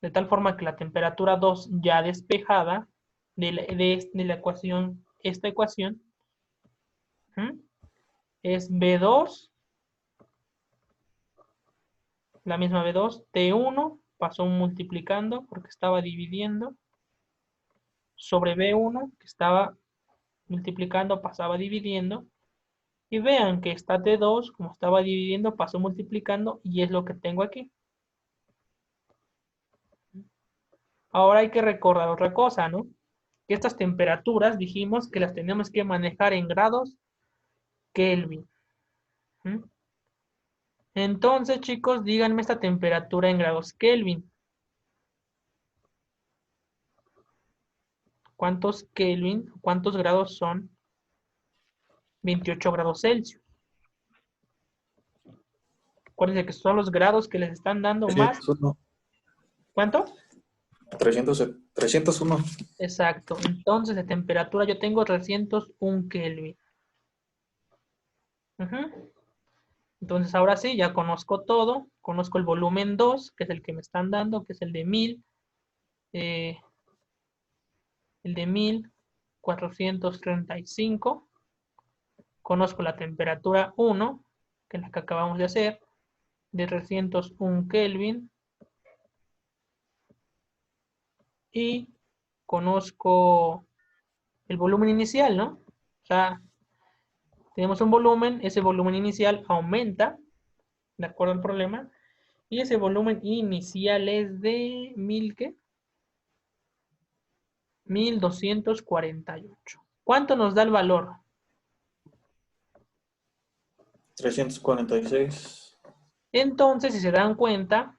De tal forma que la temperatura 2 ya despejada de la ecuación, esta ecuación, ¿m? Es B2, la misma B2, T1 pasó multiplicando porque estaba dividiendo, sobre B1 que estaba multiplicando, pasaba dividiendo, y vean que esta T2, como estaba dividiendo, pasó multiplicando, y es lo que tengo aquí. Ahora hay que recordar otra cosa, ¿no? Que estas temperaturas dijimos que las tenemos que manejar en grados Kelvin. ¿Mm? Entonces, chicos, díganme esta temperatura en grados Kelvin. ¿Cuántos Kelvin, cuántos grados son 28 grados Celsius? Acuérdense que son los grados que les están dando más. 301. ¿Cuánto? 301. Exacto. Entonces, de temperatura yo tengo 301 Kelvin. Entonces, ahora sí, ya conozco todo. Conozco el volumen 2, que es el que me están dando, que es el de 1000. El de 1435. Conozco la temperatura 1, que es la que acabamos de hacer, de 301 Kelvin. Y conozco el volumen inicial, ¿no? O sea, tenemos un volumen, ese volumen inicial aumenta, de acuerdo al problema, y ese volumen inicial es de 1000, ¿qué? 1248. ¿Cuánto nos da el valor? 346. Entonces, si se dan cuenta,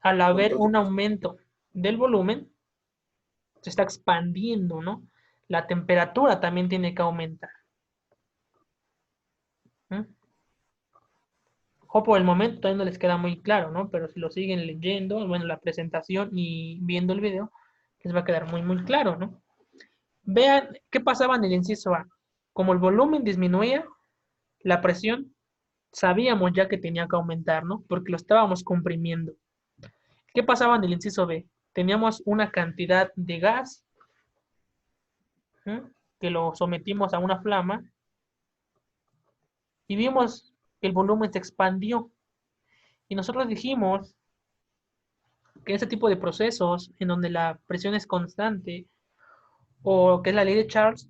al haber un aumento del volumen, se está expandiendo, ¿no? La temperatura también tiene que aumentar. O por el momento todavía no les queda muy claro, ¿no? Pero si lo siguen leyendo, bueno, la presentación y viendo el video, les va a quedar muy, muy claro, ¿no? Vean qué pasaba en el inciso A. Como el volumen disminuía, la presión sabíamos ya que tenía que aumentar, ¿no? Porque lo estábamos comprimiendo. ¿Qué pasaba en el inciso B? Teníamos una cantidad de gas, ¿sí?, que lo sometimos a una flama y vimos que el volumen se expandió. Y nosotros dijimos que ese tipo de procesos en donde la presión es constante, o que es la ley de Charles,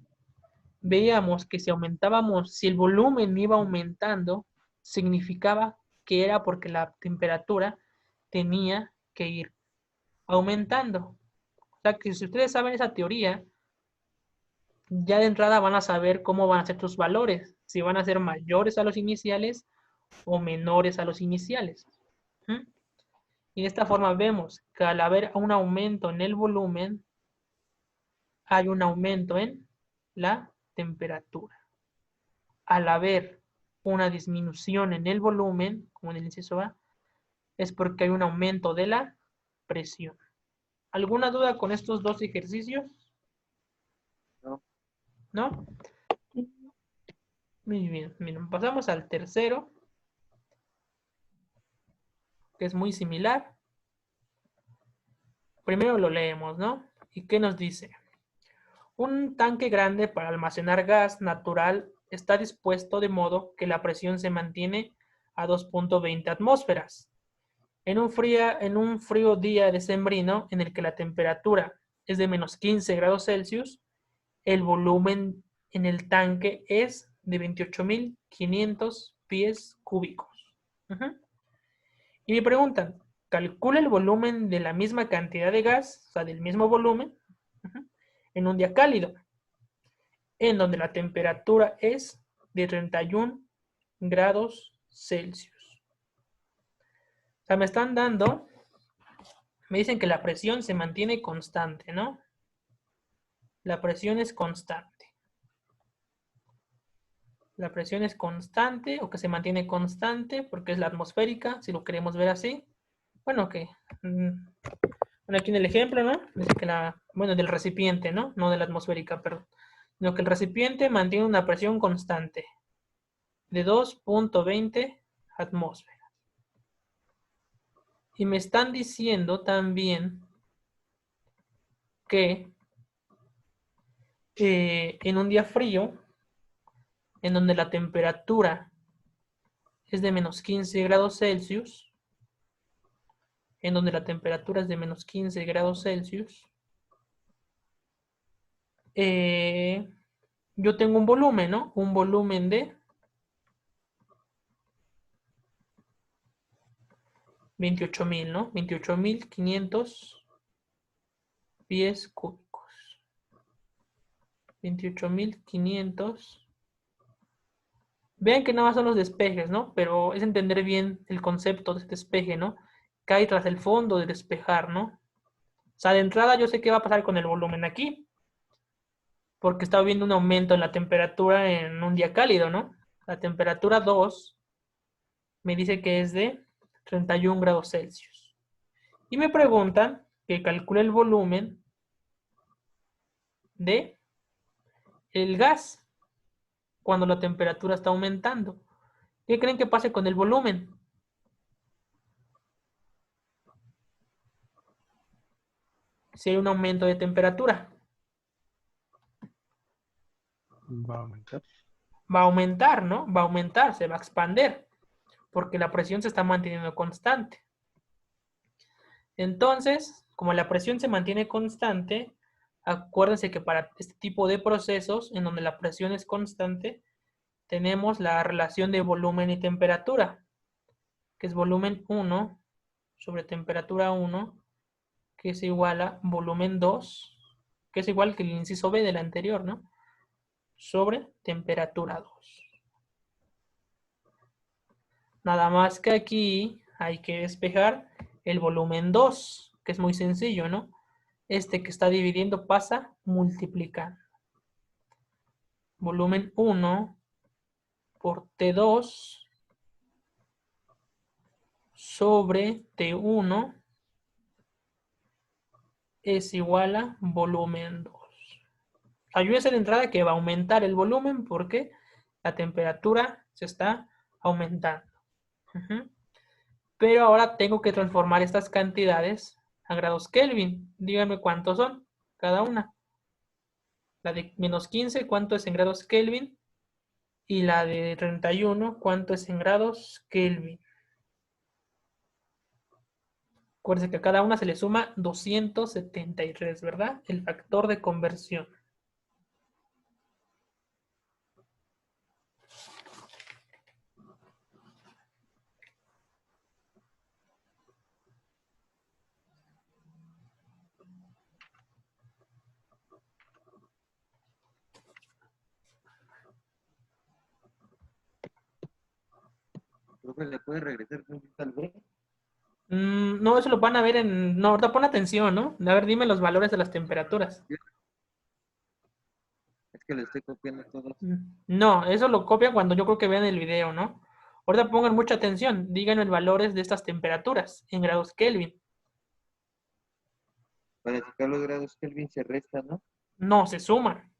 veíamos que si aumentábamos, si el volumen iba aumentando, significaba que era porque la temperatura tenía que ir aumentando. O sea que si ustedes saben esa teoría, ya de entrada van a saber cómo van a ser sus valores, si van a ser mayores a los iniciales o menores a los iniciales. ¿Mm? Y de esta forma vemos que al haber un aumento en el volumen, hay un aumento en la temperatura. Al haber una disminución en el volumen, como en el inciso A, es porque hay un aumento de la presión. ¿Alguna duda con estos dos ejercicios? No. ¿No? Muy bien. Miren, pasamos al tercero, que es muy similar. Primero lo leemos, ¿no? ¿Y qué nos dice? Un tanque grande para almacenar gas natural está dispuesto de modo que la presión se mantiene a 2.20 atmósferas. En un frío día decembrino en el que la temperatura es de menos 15 grados Celsius, el volumen en el tanque es de 28.500 pies cúbicos. Y me preguntan, calcula el volumen de la misma cantidad de gas, o sea, del mismo volumen, en un día cálido, en donde la temperatura es de 31 grados Celsius. O sea, me dicen que la presión se mantiene constante, ¿no? La presión es constante. La presión es constante o que se mantiene constante porque es la atmosférica, si lo queremos ver así. Bueno, que bueno, aquí en el ejemplo, ¿no? Dice que bueno, del recipiente, ¿no? No de la atmosférica, perdón. Sino que el recipiente mantiene una presión constante de 2.20 atmósferas. Y me están diciendo también que en un día frío, en donde la temperatura es de menos 15 grados Celsius, en donde la temperatura es de menos 15 grados Celsius, yo tengo un volumen, ¿no? Un volumen de 28.000, ¿no? 28.500 pies cúbicos. 28.500. Vean que nada más son los despejes, ¿no? Pero es entender bien el concepto de despeje, ¿no? Que hay tras el fondo de despejar, ¿no? O sea, de entrada yo sé qué va a pasar con el volumen aquí, porque estaba viendo un aumento en la temperatura en un día cálido, ¿no? La temperatura 2 me dice que es de 31 grados Celsius. Y me preguntan que calcule el volumen de el gas cuando la temperatura está aumentando. ¿Qué creen que pase con el volumen? Si hay un aumento de temperatura. Va a aumentar. Va a aumentar, ¿no? Va a aumentar, se va a expander, porque la presión se está manteniendo constante. Entonces, como la presión se mantiene constante, acuérdense que para este tipo de procesos, en donde la presión es constante, tenemos la relación de volumen y temperatura, que es volumen 1 sobre temperatura 1, que es igual a volumen 2, que es igual que el inciso B del anterior, ¿no? Sobre temperatura 2. Nada más que aquí hay que despejar el volumen 2, que es muy sencillo, ¿no? Este que está dividiendo pasa multiplicando. Volumen 1 por T2 sobre T1 es igual a volumen 2. Ayúdese de entrada que va a aumentar el volumen porque la temperatura se está aumentando. Pero ahora tengo que transformar estas cantidades a grados Kelvin. Díganme cuántos son cada una. La de menos 15, ¿cuánto es en grados Kelvin? Y la de 31, ¿cuánto es en grados Kelvin? Acuérdense que a cada una se le suma 273, ¿verdad? El factor de conversión. Profe, ¿le puede regresar al B? No, eso lo van a ver en... No, ahorita pon atención, ¿no? A ver, dime los valores de las temperaturas. Es que le estoy copiando todos. No, eso lo copian cuando yo creo que vean el video, ¿no? Ahorita pongan mucha atención. Díganme valores de estas temperaturas en grados Kelvin. Para sacar los grados Kelvin se resta, ¿no? No, se suman.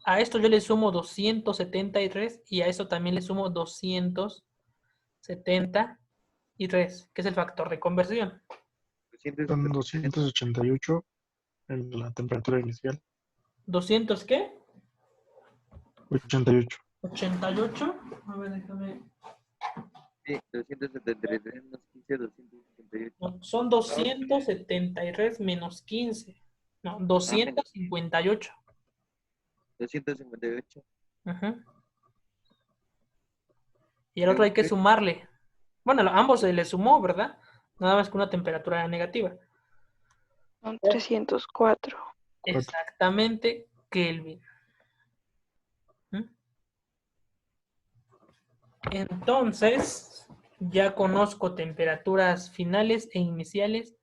A esto yo le sumo 273 y a eso también le sumo 273, que es el factor de conversión. Son 288 en la temperatura inicial. ¿200 qué? 88. 88. A ver, déjame. Sí, 273 menos 15, 288. No, son 273 menos 15. No, 258. 258. Ajá. Y al otro hay que sumarle. Bueno, a ambos se le sumó, ¿verdad? Nada más que una temperatura negativa. Son 304. Exactamente, Kelvin. Entonces, ya conozco temperaturas finales e iniciales.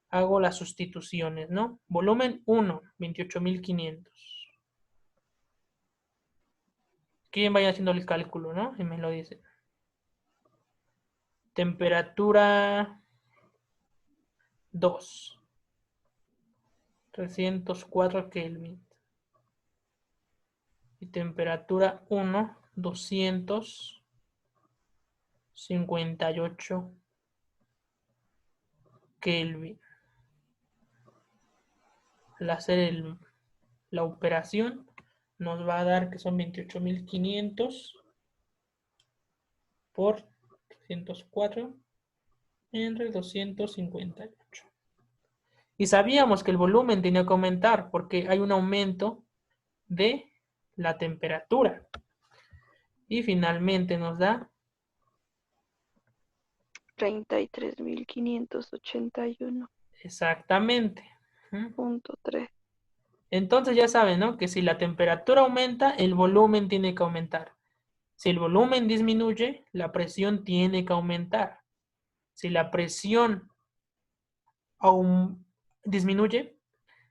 Hago las sustituciones, ¿no? Volumen 1, 28.500. ¿Quién vaya haciendo el cálculo, no? Y me lo dice. Temperatura 2. 304 Kelvin. Y temperatura 1, 258 Kelvin. Al hacer la operación, nos va a dar que son 28.500 por 304 entre 258. Y sabíamos que el volumen tenía que aumentar porque hay un aumento de la temperatura. Y finalmente nos da 33.581.3. exactamente. Entonces ya saben, ¿no? Que si la temperatura aumenta, el volumen tiene que aumentar. Si el volumen disminuye, la presión tiene que aumentar. Si la presión disminuye,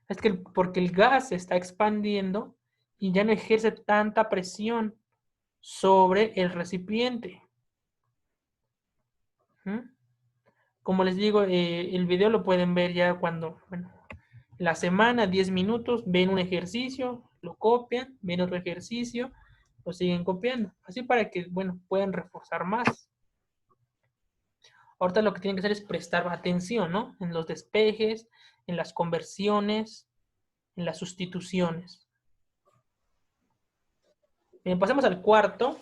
es que porque el gas se está expandiendo y ya no ejerce tanta presión sobre el recipiente. Como les digo, el video lo pueden ver ya cuando, bueno, la semana, 10 minutos, ven un ejercicio, lo copian, ven otro ejercicio, lo siguen copiando. Así para que, bueno, puedan reforzar más. Ahorita lo que tienen que hacer es prestar atención, ¿no? En los despejes, en las conversiones, en las sustituciones. Bien, pasemos al cuarto.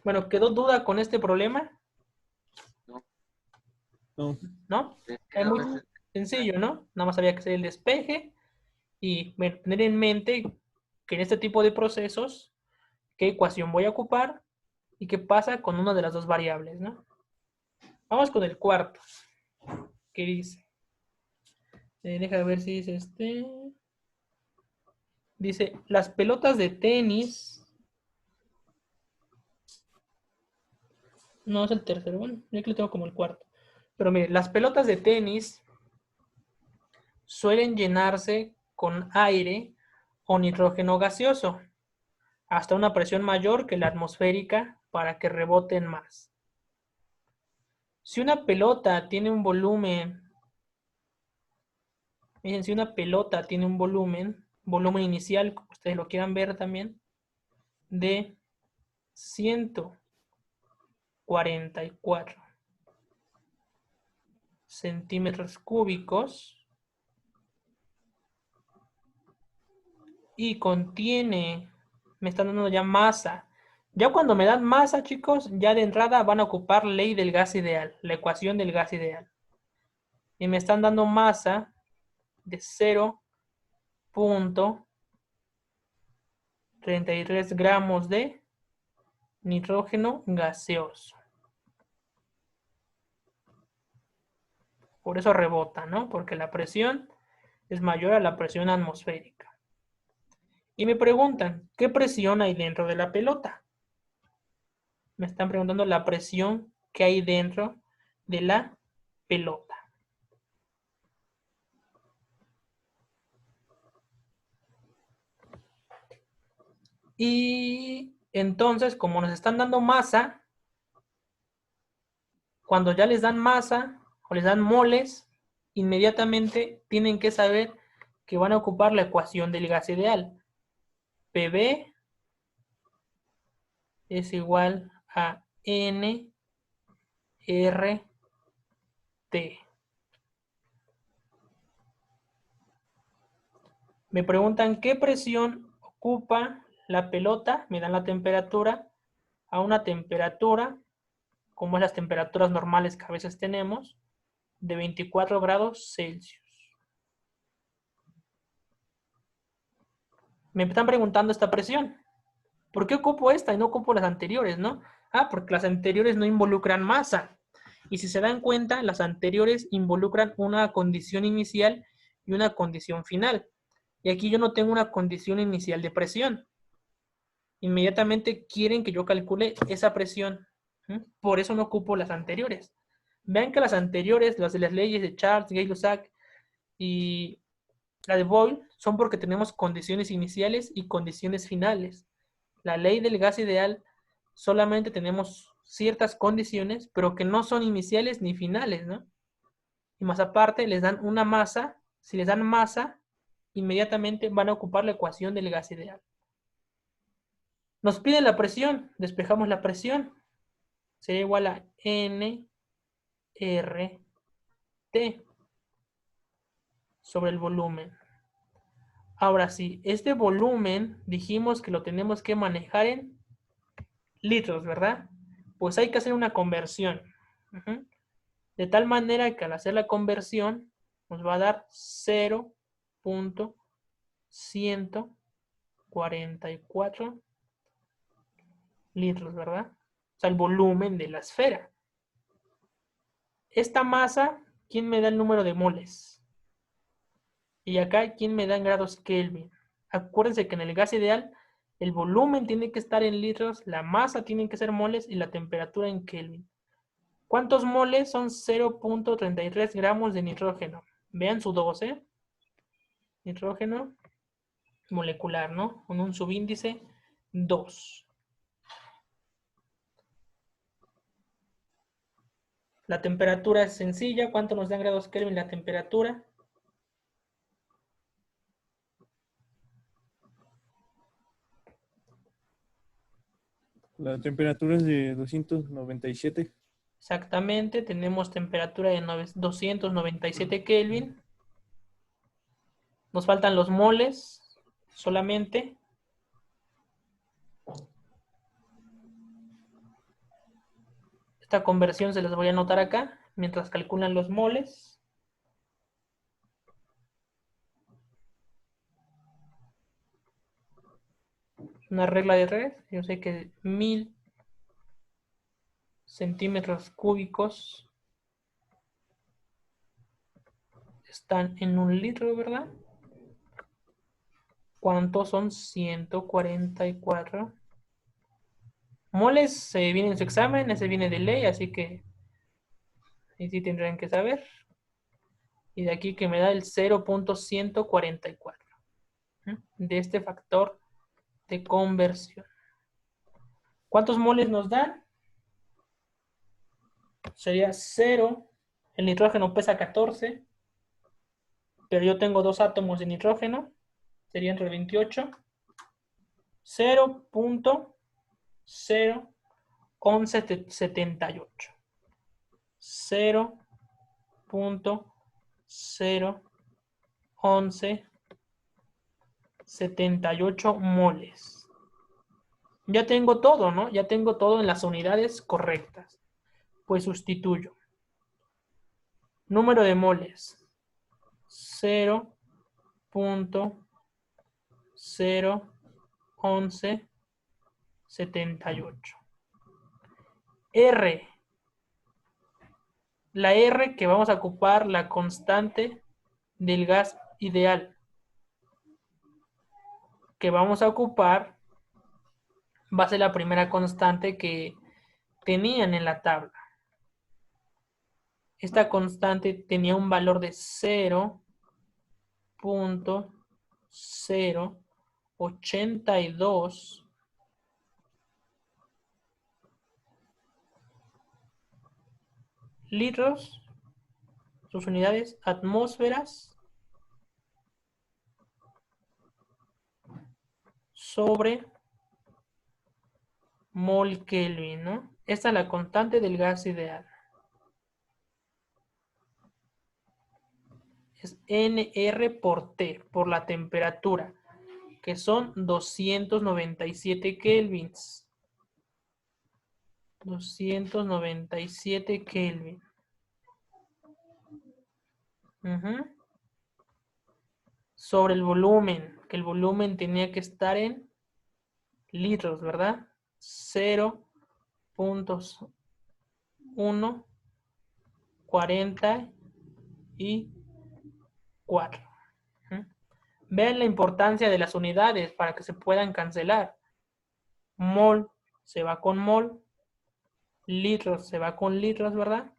Bueno, ¿quedó duda con este problema? No. ¿No? Es muy sencillo, ¿no? Nada más había que hacer el despeje y tener en mente que en este tipo de procesos, qué ecuación voy a ocupar y qué pasa con una de las dos variables, ¿no? Vamos con el cuarto. ¿Qué dice? Deja ver si dice este. Dice, las pelotas de tenis. No, es el tercero. Bueno, yo que lo tengo como el cuarto. Pero mire, las pelotas de tenis suelen llenarse con aire o nitrógeno gaseoso hasta una presión mayor que la atmosférica para que reboten más. Si una pelota tiene un volumen, miren, si una pelota tiene un volumen inicial, como ustedes lo quieran ver también, de 144 centímetros cúbicos y contiene, me están dando ya masa. Ya cuando me dan masa, chicos, ya de entrada van a ocupar ley del gas ideal, la ecuación del gas ideal. Y me están dando masa de 0.33 gramos de nitrógeno gaseoso. Por eso rebota, ¿no? Porque la presión es mayor a la presión atmosférica. Y me preguntan, ¿qué presión hay dentro de la pelota? Me están preguntando la presión que hay dentro de la pelota. Y entonces, como nos están dando masa, cuando ya les dan masa o les dan moles, inmediatamente tienen que saber que van a ocupar la ecuación del gas ideal. PV es igual a NRT. Me preguntan qué presión ocupa la pelota, me dan la temperatura, a una temperatura, como es las temperaturas normales que a veces tenemos, de 24 grados Celsius. Me están preguntando esta presión. ¿Por qué ocupo esta y no ocupo las anteriores, no? Ah, porque las anteriores no involucran masa. Y si se dan cuenta, las anteriores involucran una condición inicial y una condición final. Y aquí yo no tengo una condición inicial de presión. Inmediatamente quieren que yo calcule esa presión. Por eso no ocupo las anteriores. Vean que las anteriores, las de las leyes de Charles, Gay-Lussac y la de Boyle, son porque tenemos condiciones iniciales y condiciones finales. La ley del gas ideal solamente tenemos ciertas condiciones, pero que no son iniciales ni finales, ¿no? Y más aparte, les dan una masa. Si les dan masa, inmediatamente van a ocupar la ecuación del gas ideal. Nos piden la presión, despejamos la presión. Sería igual a NRT. sobre el volumen. Ahora sí, este volumen dijimos que lo tenemos que manejar en litros, ¿verdad? Pues hay que hacer una conversión. De tal manera que al hacer la conversión nos va a dar 0.144 litros, ¿verdad? O sea, el volumen de la esfera. Esta masa, ¿quién me da el número de moles? Y acá, ¿quién me da en grados Kelvin? Acuérdense que en el gas ideal, el volumen tiene que estar en litros, la masa tiene que ser moles y la temperatura en Kelvin. ¿Cuántos moles? Son 0.33 gramos de nitrógeno. Vean su 2, nitrógeno molecular, ¿no? Con un subíndice 2. La temperatura es sencilla. ¿Cuánto nos da en grados Kelvin la temperatura? La temperatura es de 297. Exactamente, tenemos temperatura de 297 Kelvin. Nos faltan los moles solamente. Esta conversión se las voy a anotar acá mientras calculan los moles. Una regla de red. Yo sé que 1000 centímetros cúbicos están en un litro, ¿verdad? ¿Cuántos son? 144 moles. Viene en su examen, ese viene de ley, así que ahí sí tendrán que saber. Y de aquí que me da el 0.144 de este factor de conversión. ¿Cuántos moles nos dan? Sería 0. El nitrógeno pesa 14, pero yo tengo 2 átomos de nitrógeno, sería entre 28. 0.01178. 0.01178 moles. Ya tengo todo, ¿no? Ya tengo todo en las unidades correctas. Pues sustituyo. Número de moles. 0.01178. R. La R que vamos a ocupar la constante del gas ideal. Que vamos a ocupar va a ser la primera constante que tenían en la tabla. Esta constante tenía un valor de 0.082 litros, sus unidades, atmósferas sobre mol Kelvin, ¿no? Esta es la constante del gas ideal. Es NR por T, por la temperatura, que son 297 kelvins. 297 Kelvin. Sobre el volumen, que el volumen tenía que estar en litros, ¿verdad? 0.144. Vean la importancia de las unidades para que se puedan cancelar. Mol se va con mol, litros se va con litros, ¿verdad?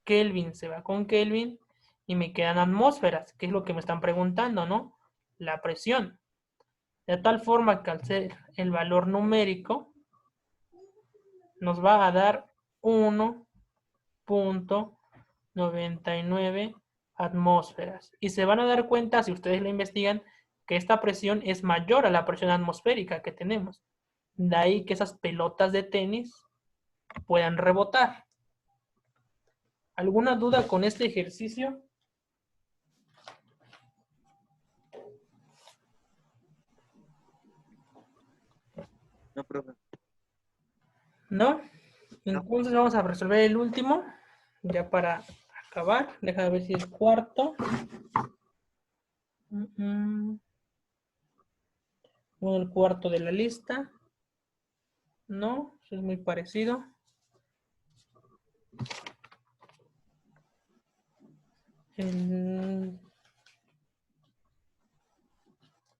Kelvin se va con Kelvin y me quedan atmósferas, que es lo que me están preguntando, ¿no? La presión. De tal forma que al ser el valor numérico nos va a dar 1.99 atmósferas. Y se van a dar cuenta, si ustedes lo investigan, que esta presión es mayor a la presión atmosférica que tenemos. De ahí que esas pelotas de tenis puedan rebotar. ¿Alguna duda con este ejercicio? No, profe. ¿No? Entonces vamos a resolver el último, ya para acabar. Deja ver si el cuarto. Bueno, el cuarto de la lista. No, eso es muy parecido.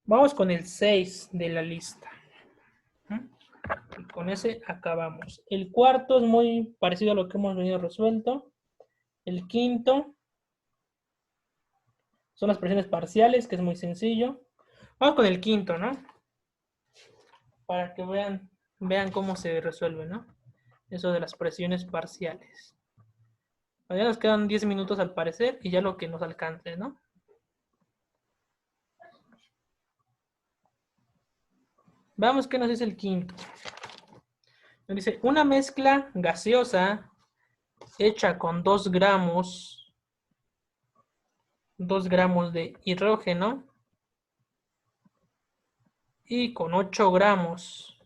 Vamos con el 6 de la lista. Y con ese acabamos. El cuarto es muy parecido a lo que hemos venido resuelto. El quinto son las presiones parciales, que es muy sencillo. Vamos con el quinto, ¿no? Para que vean cómo se resuelve, ¿no? Eso de las presiones parciales. Ya nos quedan 10 minutos al parecer y ya lo que nos alcance, ¿no? Veamos qué nos dice el quinto. Nos dice, una mezcla gaseosa hecha con 2 gramos de hidrógeno y con 8 gramos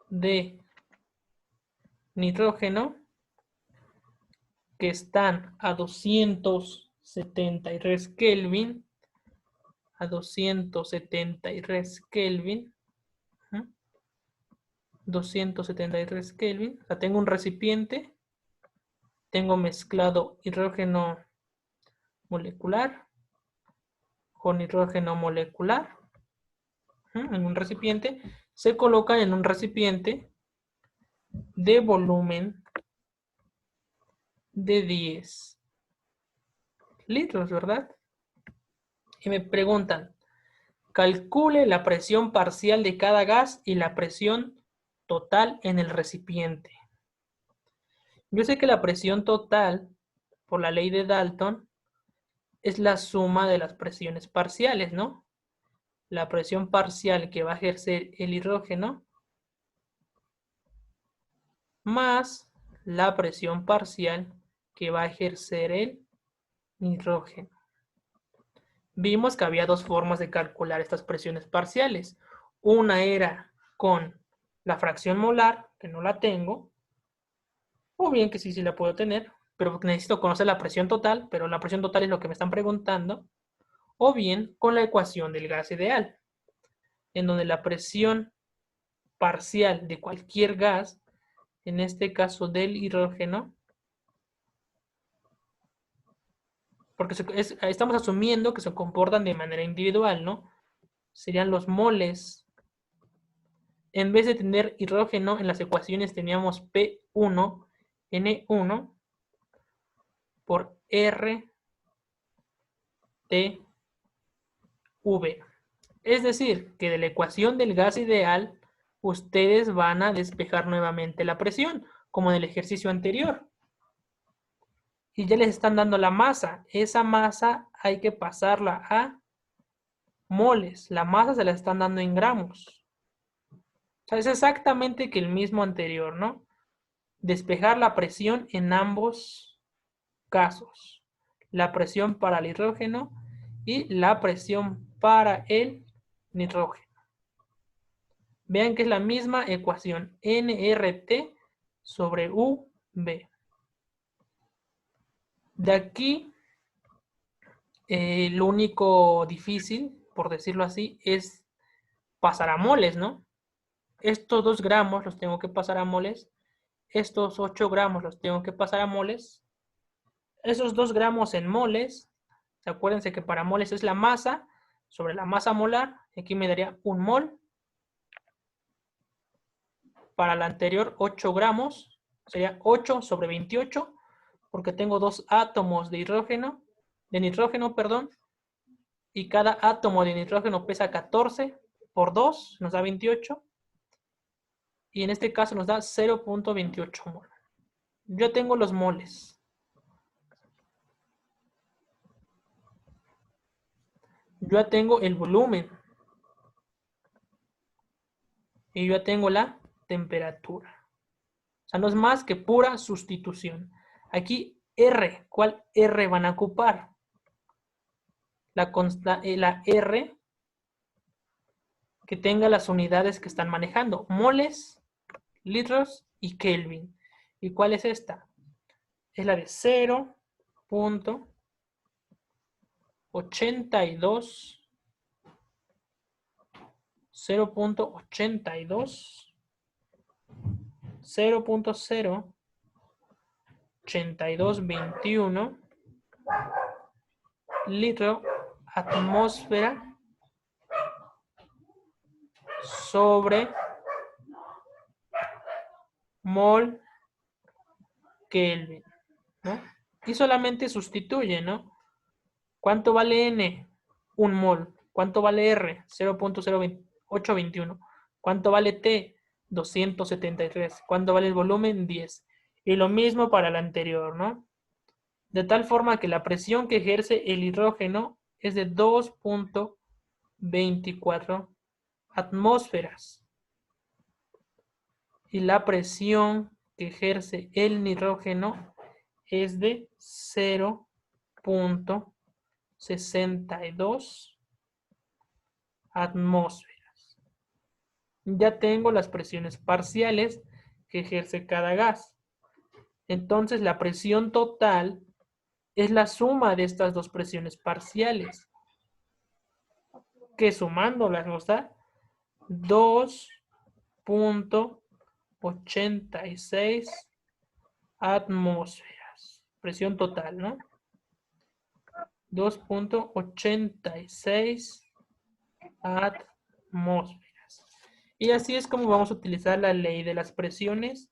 de nitrógeno, que están a 273 Kelvin, a 273 Kelvin, 273 Kelvin, o sea, tengo un recipiente, tengo mezclado hidrógeno molecular con hidrógeno molecular en un recipiente, se colocan en un recipiente de volumen de 10 litros, ¿verdad? Y me preguntan, calcule la presión parcial de cada gas y la presión total en el recipiente. Yo sé que la presión total, por la ley de Dalton, es la suma de las presiones parciales, ¿no? La presión parcial que va a ejercer el hidrógeno más la presión parcial que va a ejercer el nitrógeno. Vimos que había dos formas de calcular estas presiones parciales. Una era con la fracción molar, que no la tengo, o bien que sí la puedo tener, pero necesito conocer la presión total, pero la presión total es lo que me están preguntando, o bien con la ecuación del gas ideal, en donde la presión parcial de cualquier gas, en este caso del hidrógeno, porque estamos asumiendo que se comportan de manera individual, ¿no? Serían los moles. En vez de tener hidrógeno, en las ecuaciones teníamos P1, N1 por R T V. Es decir, que de la ecuación del gas ideal, ustedes van a despejar nuevamente la presión, como en el ejercicio anterior. Y ya les están dando la masa. Esa masa hay que pasarla a moles. La masa se la están dando en gramos. O sea, es exactamente que el mismo anterior, ¿no? Despejar la presión en ambos casos. La presión para el hidrógeno y la presión para el nitrógeno. Vean que es la misma ecuación. nRT sobre UV. De aquí, lo único difícil, por decirlo así, es pasar a moles, ¿no? Estos 2 gramos los tengo que pasar a moles. Estos 8 gramos los tengo que pasar a moles. Esos 2 gramos en moles, acuérdense que para moles es la masa sobre la masa molar. Aquí me daría 1 mol. Para la anterior, 8 gramos. Sería 8 sobre 28, porque tengo 2 átomos de nitrógeno, perdón. Y cada átomo de nitrógeno pesa 14 por 2, nos da 28. Y en este caso nos da 0.28 mol. Yo tengo los moles. Yo ya tengo el volumen. Y yo ya tengo la temperatura. O sea, no es más que pura sustitución. Aquí R, ¿cuál R van a ocupar? La R que tenga las unidades que están manejando, moles, litros y Kelvin. ¿Y cuál es esta? Es la de 0.82, 0.82, 0.08221 litro atmósfera sobre mol Kelvin, ¿no? Y solamente sustituye, ¿no? ¿Cuánto vale N? Un mol. ¿Cuánto vale R? 0.0821. ¿Cuánto vale T? 273. ¿Cuánto vale el volumen? 10. Y lo mismo para el anterior, ¿no? De tal forma que la presión que ejerce el hidrógeno es de 2.24 atmósferas. Y la presión que ejerce el nitrógeno es de 0.62 atmósferas. Ya tengo las presiones parciales que ejerce cada gas. Entonces la presión total es la suma de estas dos presiones parciales, que sumándolas nos da 2.86 atmósferas. Presión total, ¿no? 2.86 atmósferas. Y así es como vamos a utilizar la ley de las presiones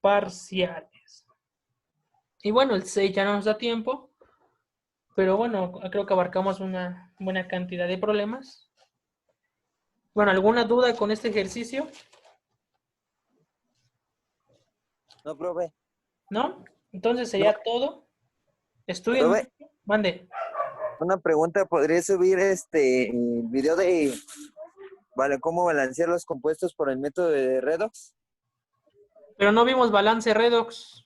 parciales. Y bueno, el 6 ya no nos da tiempo, pero bueno, creo que abarcamos una buena cantidad de problemas. Bueno, ¿alguna duda con este ejercicio? No, profe. ¿No? Entonces sería todo. Estudien Profe. mucho. Mande. Una pregunta, ¿podría subir el video de cómo balancear los compuestos por el método de redox? Pero no vimos balance redox.